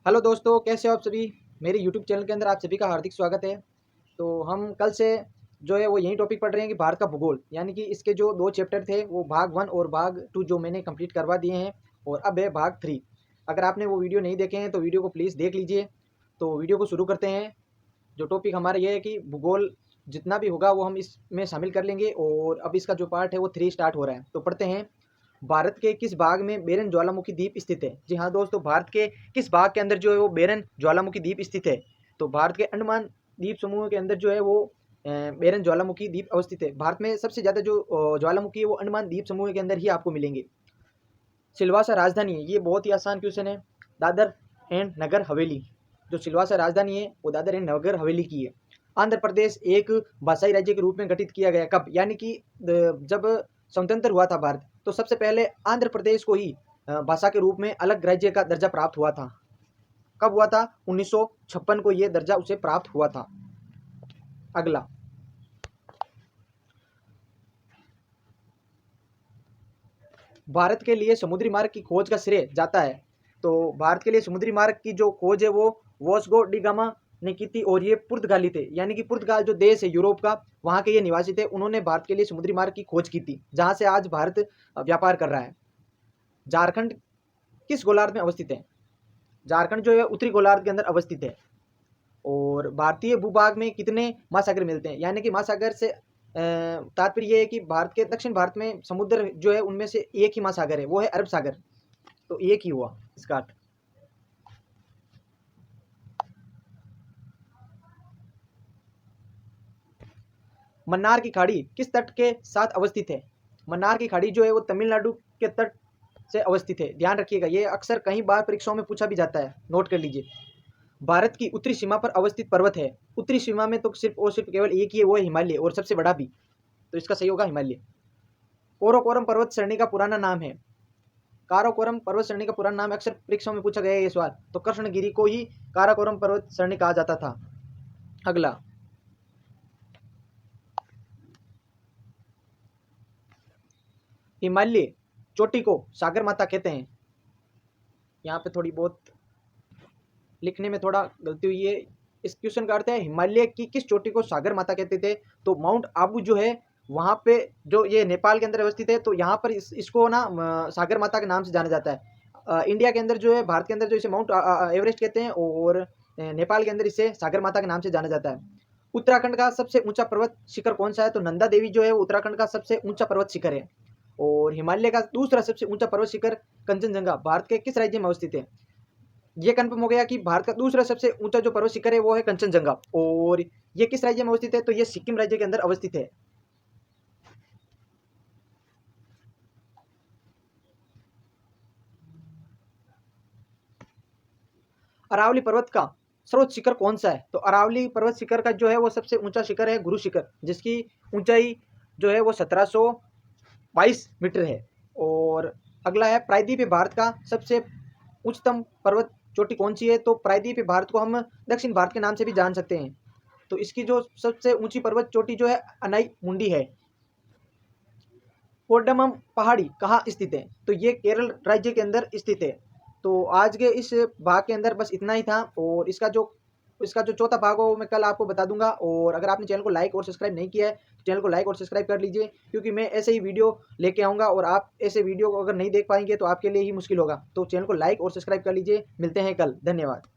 Hello दोस्तों, कैसे हो आप सभी। मेरे यूट्यूब चैनल के अंदर आप सभी का हार्दिक स्वागत है। तो हम कल से जो है वो यही टॉपिक पढ़ रहे हैं कि भारत का भूगोल, यानी कि इसके जो 2 चैप्टर थे वो भाग 1 और भाग 2 जो मैंने कंप्लीट करवा दिए हैं और अब है भाग 3। अगर आपने वो वीडियो नहीं देखे हैं तो वीडियो को प्लीज़ देख लीजिए। तो वीडियो को शुरू करते हैं। जो टॉपिक हमारा ये है कि भूगोल जितना भी होगा वो हम इसमें शामिल कर लेंगे और अब इसका जो पार्ट है वो 3 स्टार्ट हो रहा है। तो पढ़ते हैं। भारत के किस भाग में बेरन ज्वालामुखी द्वीप स्थित है। जी हाँ दोस्तों, भारत के किस भाग के अंदर जो है वो बेरन ज्वालामुखी द्वीप स्थित है। तो भारत के अंडमान द्वीप समूह के अंदर जो है वो बेरन ज्वालामुखी द्वीप अवस्थित है। भारत में सबसे ज़्यादा जो ज्वालामुखी है वो अंडमान द्वीप समूह के अंदर ही आपको मिलेंगे। सिलवासा राजधानी है, ये बहुत ही आसान क्वेश्चन है। दादर एंड नगर हवेली। जो सिलवासा राजधानी है वो दादर एंड नगर हवेली की है। आंध्र प्रदेश एक भाषाई राज्य के रूप में गठित किया गया कब, यानी कि जब स्वतंत्र हुआ था भारत, तो सबसे पहले आंध्र प्रदेश को ही भाषा के रूप में अलग राज्य का दर्जा प्राप्त हुआ था। कब हुआ था? 1956 को ये दर्जा उसे प्राप्त हुआ था। अगला, भारत के लिए समुद्री मार्ग की खोज का श्रेय जाता है। तो भारत के लिए समुद्री मार्ग की जो खोज है वो वास्को डी गामा ने की थी और ये पुर्तगाली थे, यानी कि पुर्तगाल जो देश है यूरोप का, वहाँ के ये निवासी थे। उन्होंने भारत के लिए समुद्री मार्ग की खोज की थी, जहाँ से आज भारत व्यापार कर रहा है। झारखंड किस गोलार्ध में अवस्थित है? झारखंड जो है उत्तरी गोलार्ध के अंदर अवस्थित है। और भारतीय भूभाग में कितने महासागर मिलते हैं, यानी कि महासागर से तात्पर्य ये है कि भारत के दक्षिण भारत में समुद्र जो है उनमें से एक ही महासागर है, वो है अरब सागर। तो एक ही हुआ इसका अर्थ। मन्नार की खाड़ी किस तट के साथ अवस्थित है? मन्नार की खाड़ी जो है वो तमिलनाडु के तट से अवस्थित है। ध्यान रखिएगा, ये अक्सर कई बार परीक्षाओं में पूछा भी जाता है, नोट कर लीजिए। भारत की उत्तरी सीमा पर अवस्थित पर्वत है। उत्तरी सीमा में तो सिर्फ और सिर्फ केवल एक ही है, वो है हिमालय, और सबसे बड़ा भी। तो इसका सही होगा हिमालय। काराकोरम पर्वत श्रेणी का पुराना नाम है। काराकोरम पर्वत श्रेणी का पुराना नाम, अक्सर परीक्षाओं में पूछा गया है ये सवाल। तो कृष्णगिरी को ही काराकोरम पर्वत श्रेणी कहा जाता था। अगला, हिमालय चोटी को सागर माता कहते हैं। यहाँ पे थोड़ी बहुत लिखने में थोड़ा गलती हुई है। इस क्वेश्चन का अर्थ है हिमालय की किस चोटी को सागर माता कहते थे। तो माउंट आबू जो है वहाँ पे, जो ये नेपाल के अंदर अवस्थित है, तो यहाँ पर इसको ना सागर माता के नाम से जाना जाता है। इंडिया के अंदर जो है, भारत के अंदर जो इसे माउंट एवरेस्ट कहते हैं, और नेपाल के अंदर इसे सागर माता के नाम से जाना जाता है। उत्तराखंड का सबसे ऊंचा पर्वत शिखर कौन सा है? तो नंदा देवी जो है उत्तराखंड का सबसे ऊंचा पर्वत शिखर है। और हिमालय का दूसरा सबसे ऊंचा पर्वत शिखर कंचनजंगा भारत के किस राज्य में अवस्थित है? ये कंफर्म हो गया कि भारत का दूसरा सबसे ऊंचा जो पर्वत शिखर है वो है कंचनजंगा। और ये किस राज्य में अवस्थित है? तो ये सिक्किम राज्य के अंदर अवस्थित है। अरावली पर्वत का सर्वोच्च शिखर कौन सा है? तो अरावली पर्वत शिखर का जो है वो सबसे ऊंचा शिखर है गुरु शिखर, जिसकी ऊंचाई जो है वो 1722 मीटर है। और अगला है, प्रायद्वीपीय भारत का सबसे उच्चतम पर्वत चोटी कौन सी है? तो प्रायद्वीपीय भारत को हम दक्षिण भारत के नाम से भी जान सकते हैं। तो इसकी जो सबसे ऊंची पर्वत चोटी जो है अनाई मुंडी है। कोडमम पहाड़ी कहाँ स्थित है? तो ये केरल राज्य के अंदर स्थित है। तो आज के इस भाग के अंदर बस इतना ही था, और इसका जो चौथा भाग हो वो मैं कल आपको बता दूंगा। और अगर आपने चैनल को लाइक और सब्सक्राइब नहीं किया है तो चैनल को लाइक और सब्सक्राइब कर लीजिए, क्योंकि मैं ऐसे ही वीडियो लेके आऊँगा, और आप ऐसे वीडियो को अगर नहीं देख पाएंगे तो आपके लिए ही मुश्किल होगा। तो चैनल को लाइक और सब्सक्राइब कर लीजिए। मिलते हैं कल। धन्यवाद।